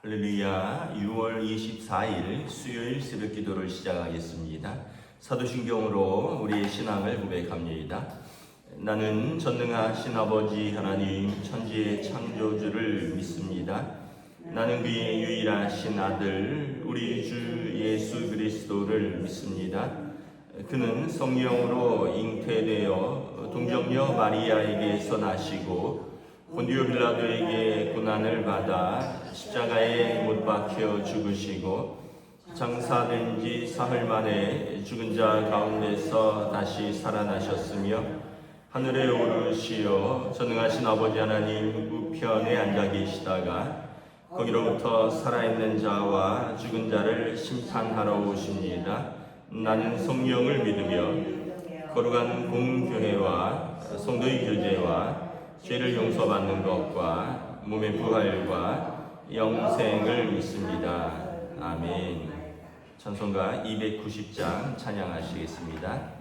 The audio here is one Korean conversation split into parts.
할렐루야. 6월 24일 수요일 새벽 기도를 시작하겠습니다. 사도신경으로 우리의 신앙을 고백합니다. 나는 전능하신 아버지 하나님 천지의 창조주를 믿습니다. 나는 그의 유일하신 아들 우리 주 예수 그리스도를 믿습니다. 그는 성령으로 잉태되어 동정녀 마리아에게서 나시고 본디오 빌라도에게 고난을 받아 십자가에 못 박혀 죽으시고 장사된 지 사흘 만에 죽은 자 가운데서 다시 살아나셨으며 하늘에 오르시어 전능하신 아버지 하나님 우편에 앉아 계시다가 거기로부터 살아있는 자와 죽은 자를 심판하러 오십니다. 나는 성령을 믿으며 거룩한 공교회와 성도의 교제와 죄를 용서받는 것과 몸의 부활과 영생을 믿습니다. 아멘. 찬송가 290장 찬양하시겠습니다.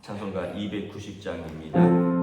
찬송가 290장입니다.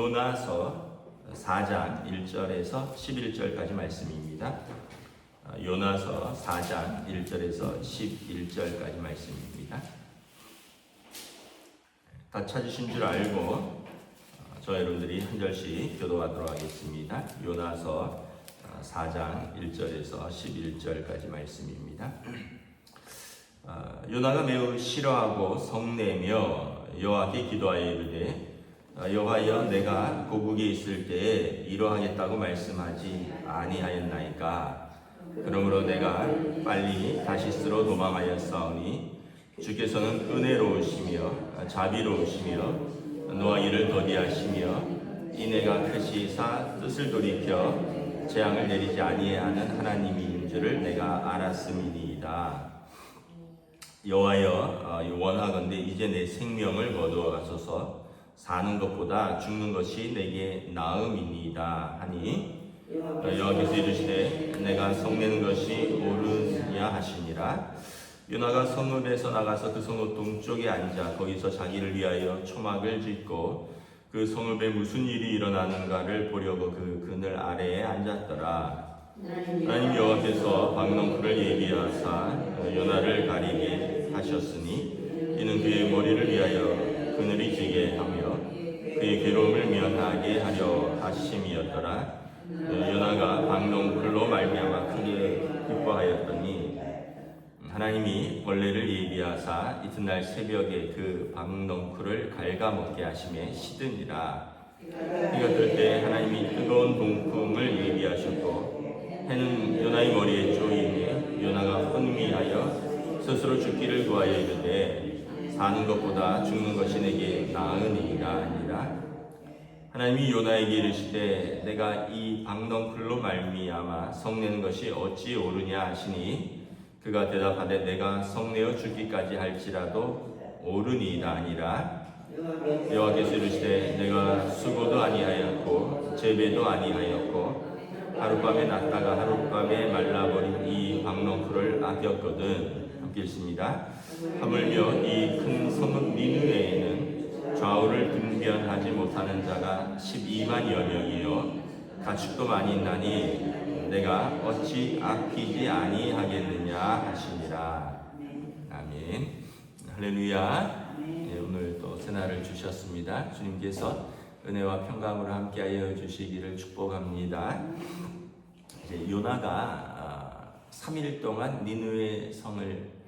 요나서 4장 1절에서 11절까지 말씀입니다. 요나서 4장 1절에서 11절까지 말씀입니다. 다 찾으신 줄 알고 저 여러분들이 한 절씩 교도하도록 하겠습니다. 요나서 4장 1절에서 11절까지 말씀입니다. 요나가 매우 싫어하고 성내며 여호와께 기도하여 이르되 여호와여 내가 고국에 있을 때에 이러하겠다고 말씀하지 아니하였나이까. 그러므로 내가 빨리 다시스로 도망하였사오니 주께서는 은혜로우시며 자비로우시며 노하기를 더디하시며 이내가 크시사 뜻을 돌이켜 재앙을 내리지 아니하는 하나님인 줄을 내가 알았음이니이다. 여호와여 원하건대 이제 내 생명을 거두어 가소서. 사는 것보다 죽는 것이 내게 나음이니이다 하니 여호와께서 이르시되 내가 성내는 것이 옳으냐 하시니라. 요나가 성읍에서 나가서 그 성읍 동쪽에 앉아 거기서 자기를 위하여 초막을 짓고 그 성읍에 무슨 일이 일어나는가를 보려고 그 그늘 아래에 앉았더라. 하나님 여호와께서 박농쿨을 예비하사 요나를 가리게 하셨으니 이는 그의 머리를 위하여 그늘이 지게 하며 그의 괴로움을 면하게 하려 하심이었더라. 요나가 박농쿨로 말미암아 크게 기뻐하였더니 하나님이 벌레를 예비하사 이튿날 새벽에 그 박농쿨을 갉아먹게 하심에 시드니라. 해가 뜰 때 하나님이 뜨거운 동풍을 예비하셨고 해는 요나의 머리에 쪼이니 요나가 혼미하여 스스로 죽기를 구하여 이르되 사는 것보다 죽는 것이 내게 나으니가 아니라. 하나님이 요나에게 이르시되 내가 이 박농쿨로 말미암아 성내는 것이 어찌 옳으냐 하시니 그가 대답하되 내가 성내어 죽기까지 할지라도 옳으니이다 아니라. 여호와께서 이르시되 내가 수고도 아니하였고 재배도 아니하였고 하룻밤에 났다가 하룻밤에 말라버린 이 박농쿨을 아꼈거든. 함께 읽습니다. 하물며 이 큰 성읍 니느웨에는 좌우를 분변하지 못하는 자가 12만여 명이요 가축도 많이 있나니 내가 어찌 아끼지 아니하겠느냐 하시니라. 아멘. 할렐루야. 오늘 또 새날을 주셨습니다. 주님께서 은혜와 평강으로 함께하여 주시기를 축복합니다. 이제 요나가 3일 동안 니느웨 성을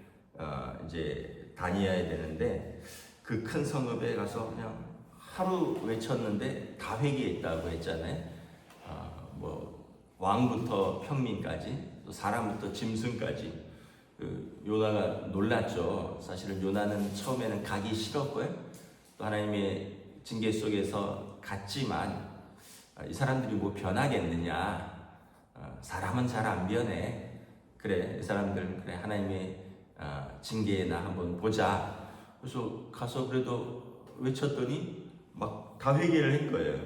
이제 다녀야 되는데 그 큰 성읍에 가서 그냥 하루 외쳤는데 다 회개했다고 했잖아요. 뭐 왕부터 평민까지 또 사람부터 짐승까지. 요나가 놀랐죠. 사실은 요나는 처음에는 가기 싫었고요. 또 하나님의 징계 속에서 갔지만 이 사람들이 뭐 변하겠느냐. 사람은 잘 안 변해. 그래 이 사람들은 그래 하나님의 징계나 한번 보자. 그래서 가서 그래도 외쳤더니 막 다 회개를 한 거예요.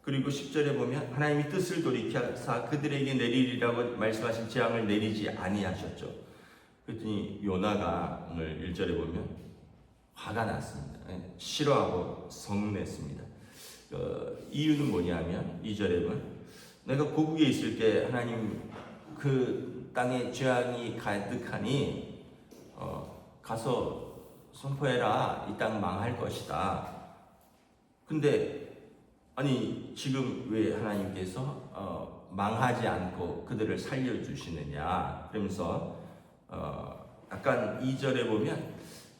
그리고 10절에 보면 하나님이 뜻을 돌이켜서 그들에게 내리리라고 말씀하신 재앙을 내리지 아니하셨죠. 그랬더니 요나가 오늘 1절에 보면 화가 났습니다. 싫어하고 성냈습니다. 이유는 뭐냐면 2절에 보면 내가 고국에 있을 때 하나님 그 땅에 재앙이 가득하니 가서 선포해라. 이 땅 망할 것이다. 근데 아니 지금 왜 하나님께서 망하지 않고 그들을 살려주시느냐. 그러면서 약간 2절에 보면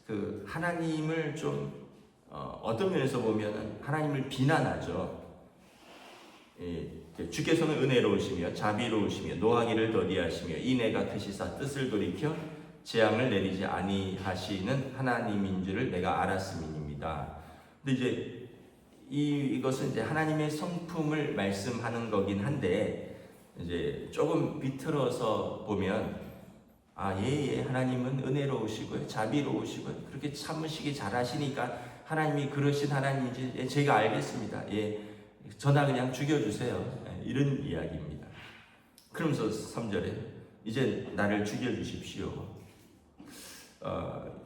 그 하나님을 좀 어떤 면에서 보면 하나님을 비난하죠. 주께서는 은혜로우시며 자비로우시며 노하기를 더디하시며 인애가 크시사 뜻을 돌이켜 재앙을 내리지 아니하시는 하나님인 줄을 내가 알았음이니이다. 근데 이제 이것은 이제 하나님의 성품을 말씀하는 거긴 한데 이제 조금 비틀어서 보면 예, 하나님은 은혜로우시고요 자비로우시고요 그렇게 참으시기 잘하시니까 하나님이 그러신 하나님인지 제가 알겠습니다. 저나 그냥 죽여주세요. 이런 이야기입니다. 그러면서 3절에 이제 나를 죽여주십시오.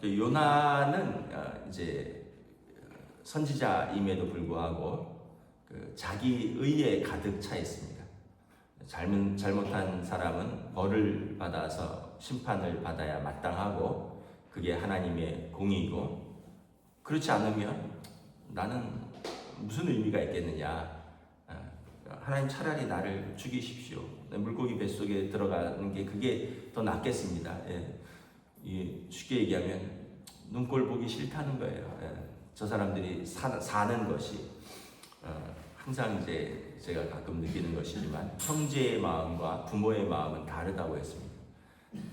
요나는 이제 선지자임에도 불구하고 그 자기 의에 가득 차 있습니다. 잘못한 사람은 벌을 받아서 심판을 받아야 마땅하고 그게 하나님의 공의고, 그렇지 않으면 나는 무슨 의미가 있겠느냐. 하나님 차라리 나를 죽이십시오. 물고기 뱃속에 들어가는 게 그게 더 낫겠습니다. 쉽게 얘기하면 눈꼴 보기 싫다는 거예요. 저 사람들이 사는 것이 항상 이제 제가 가끔 느끼는 것이지만 형제의 마음과 부모의 마음은 다르다고 했습니다.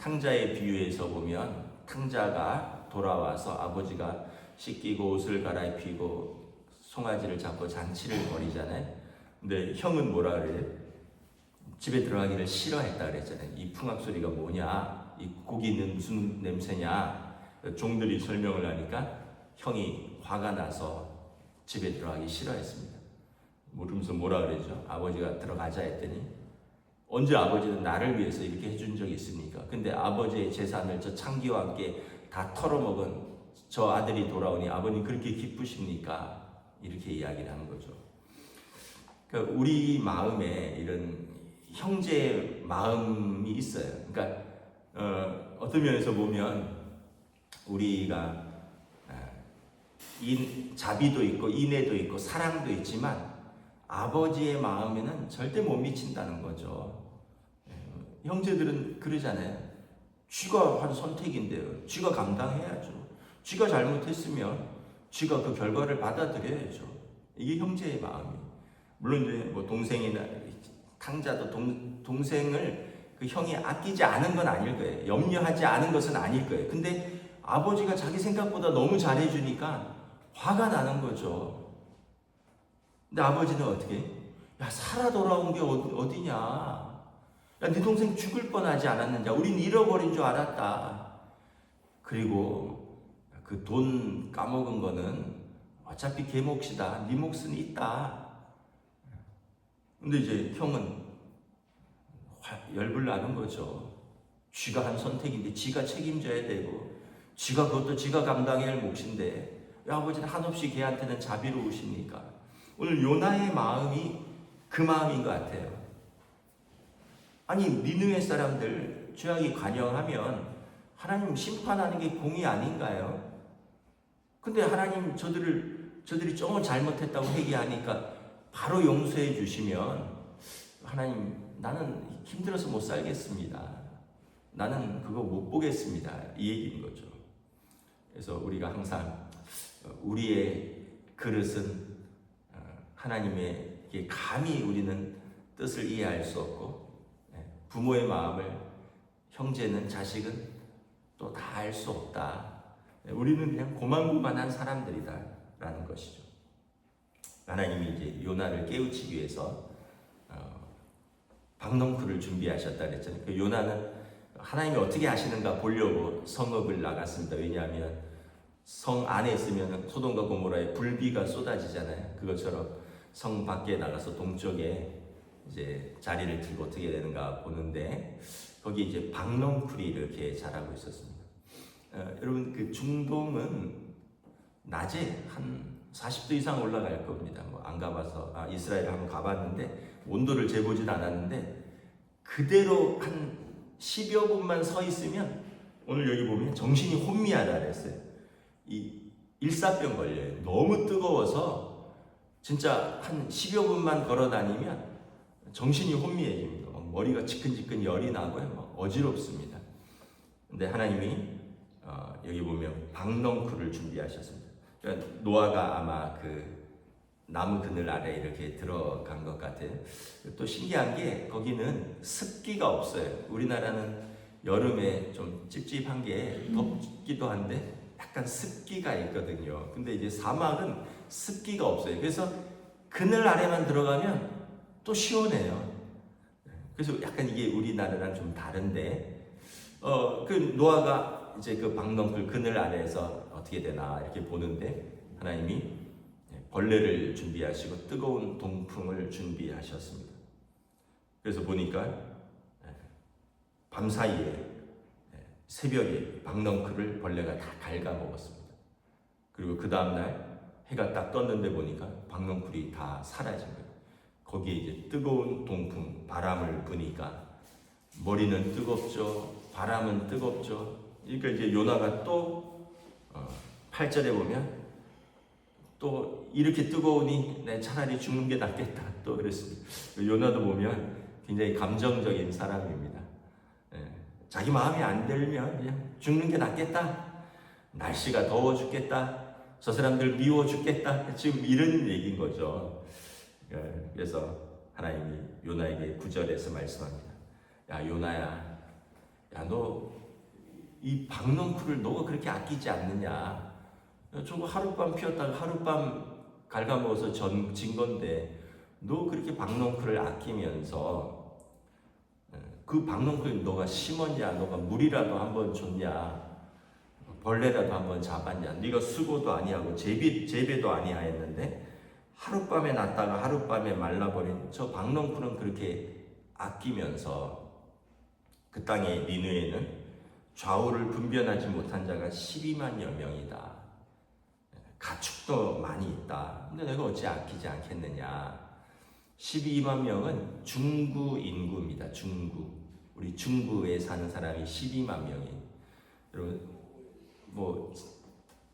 탕자의 비유에서 보면 탕자가 돌아와서 아버지가 씻기고 옷을 갈아입히고 송아지를 잡고 잔치를 벌이잖아요. 근데 형은 뭐라 그래요? 집에 들어가기를 싫어했다 그랬잖아요. 이 풍악 소리가 뭐냐? 이 고기는 무슨 냄새냐? 종들이 설명을 하니까 형이 화가 나서 집에 들어가기 싫어했습니다. 물으면서 뭐라 그러죠? 아버지가 들어가자 했더니, 언제 아버지는 나를 위해서 이렇게 해준 적이 있습니까? 근데 아버지의 재산을 저 창기와 함께 다 털어먹은 저 아들이 돌아오니 아버님 그렇게 기쁘십니까? 이렇게 이야기를 하는 거죠. 그러니까 우리 마음에 이런 형제의 마음이 있어요. 그러니까 어떤 면에서 보면 우리가 자비도 있고 인애도 있고 사랑도 있지만 아버지의 마음에는 절대 못 미친다는 거죠. 형제들은 그러잖아요. 쥐가 한 선택인데요. 쥐가 감당해야죠. 쥐가 잘못했으면 쥐가 그 결과를 받아들여야죠. 이게 형제의 마음이에요. 물론 이제 뭐 동생이나 탕자도 동생을 그 형이 아끼지 않은 건 아닐 거예요. 염려하지 않은 것은 아닐 거예요. 근데 아버지가 자기 생각보다 너무 잘해주니까 화가 나는 거죠. 근데 아버지는 어떻게? 야, 살아 돌아온 게 어디냐? 야, 네 동생 죽을 뻔하지 않았느냐? 우린 잃어버린 줄 알았다. 그리고 그 돈 까먹은 거는 어차피 걔 몫이다. 네 몫은 있다. 근데 이제 형은 열불 나는 거죠. 쥐가 한 선택인데 지가 책임져야 되고, 지가 그것도 지가 감당해야 할 몫인데 왜 아버지는 한없이 걔한테는 자비로우십니까? 오늘 요나의 마음이 그 마음인 것 같아요. 아니, 니느웨 사람들 죄악이 관영하면 하나님 심판하는 게 공의 아닌가요? 근데 하나님 저들이 조금 잘못했다고 회개하니까 바로 용서해 주시면, 하나님 나는 힘들어서 못 살겠습니다. 나는 그거 못 보겠습니다. 이 얘기인 거죠. 그래서 우리가 항상 우리의 그릇은 하나님의 감히 우리는 뜻을 이해할 수 없고, 부모의 마음을 형제는 자식은 또 다 알 수 없다. 우리는 그냥 고만고만한 사람들이다라는 것이죠. 하나님이 이제 요나를 깨우치기 위해서 박넝쿨을 준비하셨다 그랬잖아요. 그 요나는 하나님이 어떻게 하시는가 보려고 성읍을 나갔습니다. 왜냐하면 성 안에 있으면 소돔과 고모라에 불비가 쏟아지잖아요. 그것처럼 성 밖에 나가서 동쪽에 이제 자리를 들고 어떻게 되는가 보는데, 거기 이제 박넝쿨이 이렇게 자라고 있었습니다. 여러분, 그 중동은 낮에 한 40도 이상 올라갈 겁니다. 뭐 안 가봐서, 이스라엘 한번 가봤는데 온도를 재보진 않았는데, 그대로 한 10여 분만 서 있으면, 오늘 여기 보면 정신이 혼미하다 그랬어요. 이 일사병 걸려요. 너무 뜨거워서 진짜 한 10여 분만 걸어 다니면 정신이 혼미해집니다. 머리가 지끈지끈 열이 나고요. 막 어지럽습니다. 근데 하나님이 여기 보면 박넝쿨을 준비하셨습니다. 그러니까 노아가 아마 그 나무 그늘 아래 이렇게 들어간 것 같아요. 또 신기한 게 거기는 습기가 없어요. 우리나라는 여름에 좀 찝찝한 게 덥기도 한데 약간 습기가 있거든요. 근데 이제 사막은 습기가 없어요. 그래서 그늘 아래만 들어가면 또 시원해요. 그래서 약간 이게 우리나라랑 좀 다른데, 그 노아가 이제 그 박넝쿨 그늘 아래에서 어떻게 되나 이렇게 보는데, 하나님이 벌레를 준비하시고 뜨거운 동풍을 준비하셨습니다. 그래서 보니까 밤사이에 새벽에 박넝쿨을 벌레가 다 갉아먹었습니다. 그리고 그 다음날 해가 딱 떴는데 보니까 박넝쿨이 다 사라진 거예요. 거기에 이제 뜨거운 동풍, 바람을 부니까 머리는 뜨겁죠, 바람은 뜨겁죠. 그러니까 이제 요나가 또 8절에 보면 또 이렇게 뜨거우니 내 차라리 죽는 게 낫겠다 또 그랬습니다. 요나도 보면 굉장히 감정적인 사람입니다. 자기 마음이 안 들면 그냥 죽는 게 낫겠다. 날씨가 더워 죽겠다. 저 사람들 미워 죽겠다. 지금 이런 얘기인 거죠. 그래서 하나님이 요나에게 9절에서 말씀합니다. 야 요나야, 야 너 이 박넝쿨을 너가 그렇게 아끼지 않느냐? 저거 하룻밤 피웠다가 하룻밤 갉아먹어서 진 건데 너 그렇게 박넝쿨을 아끼면서 그 박넝쿨 너가 심었냐? 너가 물이라도 한번 줬냐? 벌레라도 한번 잡았냐? 네가 수고도 아니하고 재배도 아니하였는데 하룻밤에 났다가 하룻밤에 말라버린 저 박넝쿨은 그렇게 아끼면서 그 땅의 니느웨는 좌우를 분별하지 못한 자가 12만여 명이다. 가축도 많이 있다. 근데 내가 어찌 아끼지 않겠느냐? 12만 명은 중구 인구입니다. 중구. 우리 중구에 사는 사람이 12만 명이. 여러분 뭐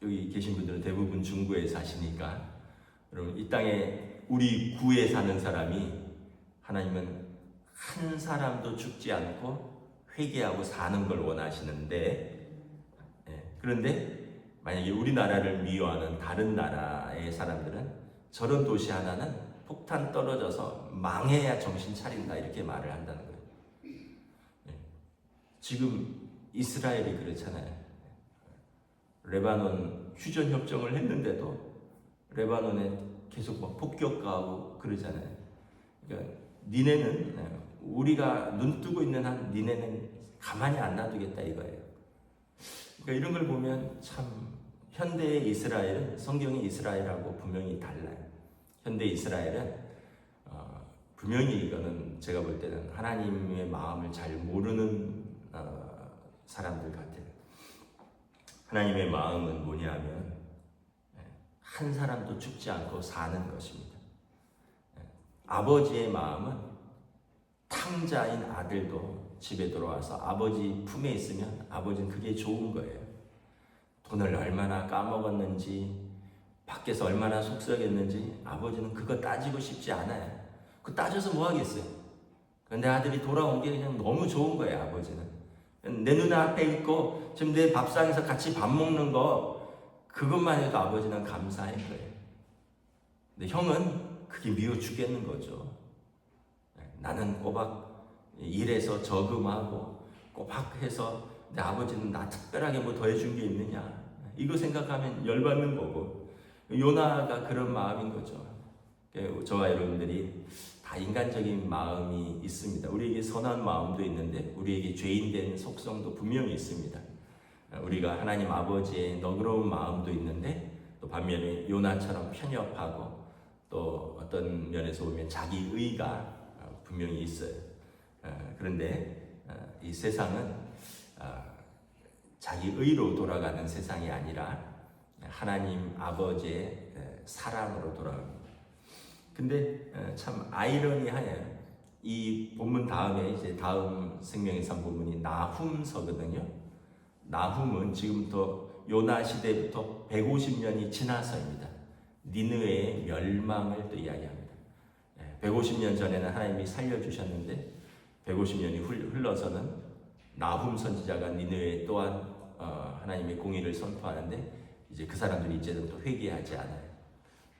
여기 계신 분들은 대부분 중구에 사시니까 여러분 이 땅에 우리 구에 사는 사람이 하나님은 한 사람도 죽지 않고 회개하고 사는 걸 원하시는데 그런데 만약에 우리나라를 미워하는 다른 나라의 사람들은 저런 도시 하나는 폭탄 떨어져서 망해야 정신 차린다 이렇게 말을 한다는 거예요. 지금 이스라엘이 그렇잖아요. 레바논 휴전 협정을 했는데도 레바논에 계속 막 폭격가하고 그러잖아요. 그러니까 니네는 우리가 눈 뜨고 있는 한 니네는 가만히 안 놔두겠다 이거예요. 그러니까 이런 걸 보면 참 현대의 이스라엘은 성경의 이스라엘하고 분명히 달라요. 현대 이스라엘은 분명히 이거는 제가 볼 때는 하나님의 마음을 잘 모르는 사람들 같아요. 하나님의 마음은 뭐냐면 한 사람도 죽지 않고 사는 것입니다. 아버지의 마음은 탕자인 아들도 집에 들어와서 아버지 품에 있으면 아버지는 그게 좋은 거예요. 돈을 얼마나 까먹었는지 밖에서 얼마나 속썩였는지 아버지는 그거 따지고 싶지 않아요. 그거 따져서 뭐 하겠어요. 내 아들이 돌아온 게 그냥 너무 좋은 거예요. 아버지는 내 눈앞에 있고 지금 내 밥상에서 같이 밥 먹는 거 그것만 해도 아버지는 감사할 거예요. 근데 형은 그게 미워 죽겠는 거죠. 나는 꼬박 일해서 저금하고 꼬박 해서 내 아버지는 나 특별하게 뭐 더해준 게 있느냐 이거 생각하면 열받는 거고 요나가 그런 마음인 거죠. 저와 여러분들이 다 인간적인 마음이 있습니다. 우리에게 선한 마음도 있는데 우리에게 죄인된 속성도 분명히 있습니다. 우리가 하나님 아버지의 너그러운 마음도 있는데 또 반면에 요나처럼 편협하고 또 어떤 면에서 보면 자기 의가 분명히 있어요. 그런데 이 세상은 자기 의로 돌아가는 세상이 아니라 하나님 아버지의 사랑으로 돌아갑니다. 근데 참 아이러니하네요. 이 본문 다음에 이제 다음 생명의 산 본문이 나훔서거든요. 나훔은 지금부터 요나 시대부터 150년이 지나서입니다. 니느웨의 멸망을 또 이야기합니다. 150년 전에는 하나님이 살려주셨는데 150년이 흘러서는 나훔 선지자가 니느웨 또한 하나님의 공의를 선포하는데 이제 그 사람들이 이제는 또 회개하지 않아요.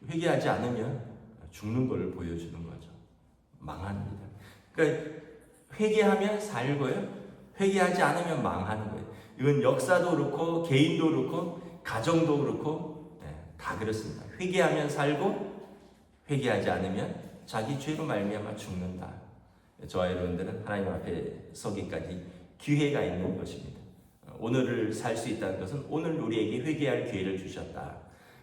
회개하지 않으면 죽는 걸 보여주는 거죠. 망합니다. 그러니까 회개하면 살고요. 회개하지 않으면 망하는 거예요. 이건 역사도 그렇고 개인도 그렇고 가정도 그렇고 다 그렇습니다. 회개하면 살고 회개하지 않으면 자기 죄로 말미암아 죽는다. 저와 여러분들은 하나님 앞에 서기까지 기회가 있는 것입니다. 오늘을 살 수 있다는 것은 오늘 우리에게 회개할 기회를 주셨다.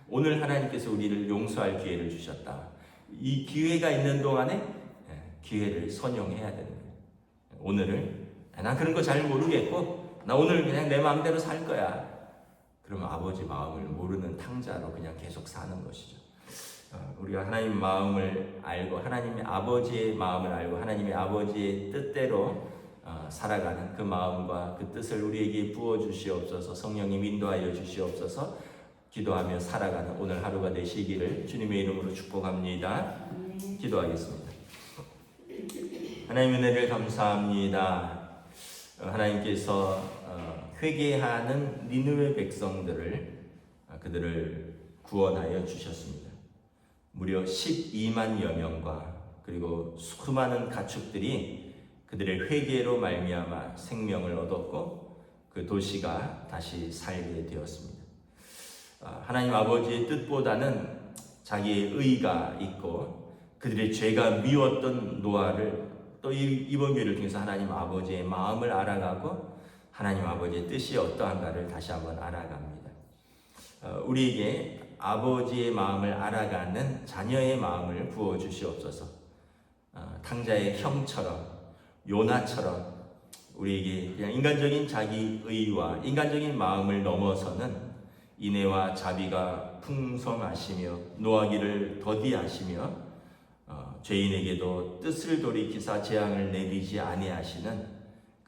오늘 하나님께서 우리를 용서할 기회를 주셨다. 이 기회가 있는 동안에 기회를 선용해야 되는 거예요. 오늘을 난 그런 거 잘 모르겠고 나 오늘 그냥 내 마음대로 살 거야. 그러면 아버지 마음을 모르는 탕자로 그냥 계속 사는 것이죠. 우리가 하나님 마음을 알고 하나님의 아버지의 마음을 알고 하나님의 아버지의 뜻대로 살아가는 그 마음과 그 뜻을 우리에게 부어주시옵소서. 성령님 인도하여 주시옵소서. 기도하며 살아가는 오늘 하루가 되시기를 주님의 이름으로 축복합니다. 기도하겠습니다. 하나님 은혜를 감사합니다. 하나님께서 회개하는 니느웨 백성들을 그들을 구원하여 주셨습니다. 무려 12만여 명과 그리고 수많은 가축들이 그들의 회개로 말미암아 생명을 얻었고 그 도시가 다시 살게 되었습니다. 하나님 아버지의 뜻보다는 자기의 의가 있고 그들의 죄가 미웠던 노아를 또 이번 교회를 통해서 하나님 아버지의 마음을 알아가고 하나님 아버지의 뜻이 어떠한가를 다시 한번 알아갑니다. 우리에게 아버지의 마음을 알아가는 자녀의 마음을 부어주시옵소서. 탕자의 형처럼 요나처럼 우리에게 그냥 인간적인 자기의와 인간적인 마음을 넘어서는 인애와 자비가 풍성하시며 노하기를 더디하시며 죄인에게도 뜻을 돌이키사 재앙을 내리지 아니하시는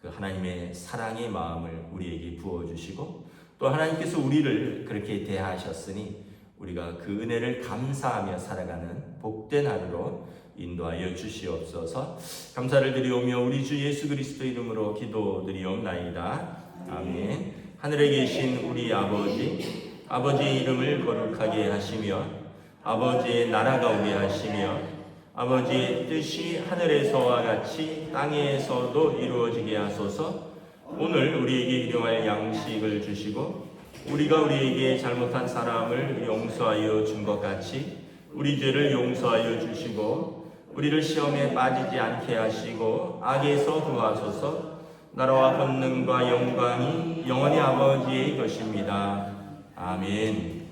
그 하나님의 사랑의 마음을 우리에게 부어주시고 또 하나님께서 우리를 그렇게 대하셨으니 우리가 그 은혜를 감사하며 살아가는 복된 하루로 인도하여 주시옵소서. 감사를 드리오며 우리 주 예수 그리스도 이름으로 기도드리옵나이다. 아멘. 하늘에 계신 우리 아버지의 이름을 거룩하게 하시며 아버지의 나라가 오게 하시며 아버지의 뜻이 하늘에서와 같이 땅에서도 이루어지게 하소서. 오늘 우리에게 일용할 양식을 주시고 우리가 우리에게 잘못한 사람을 용서하여 준 것 같이 우리 죄를 용서하여 주시고 우리를 시험에 빠지지 않게 하시고 악에서 구하소서. 나라와 권능과 영광이 영원히 아버지의 것입니다. 아멘.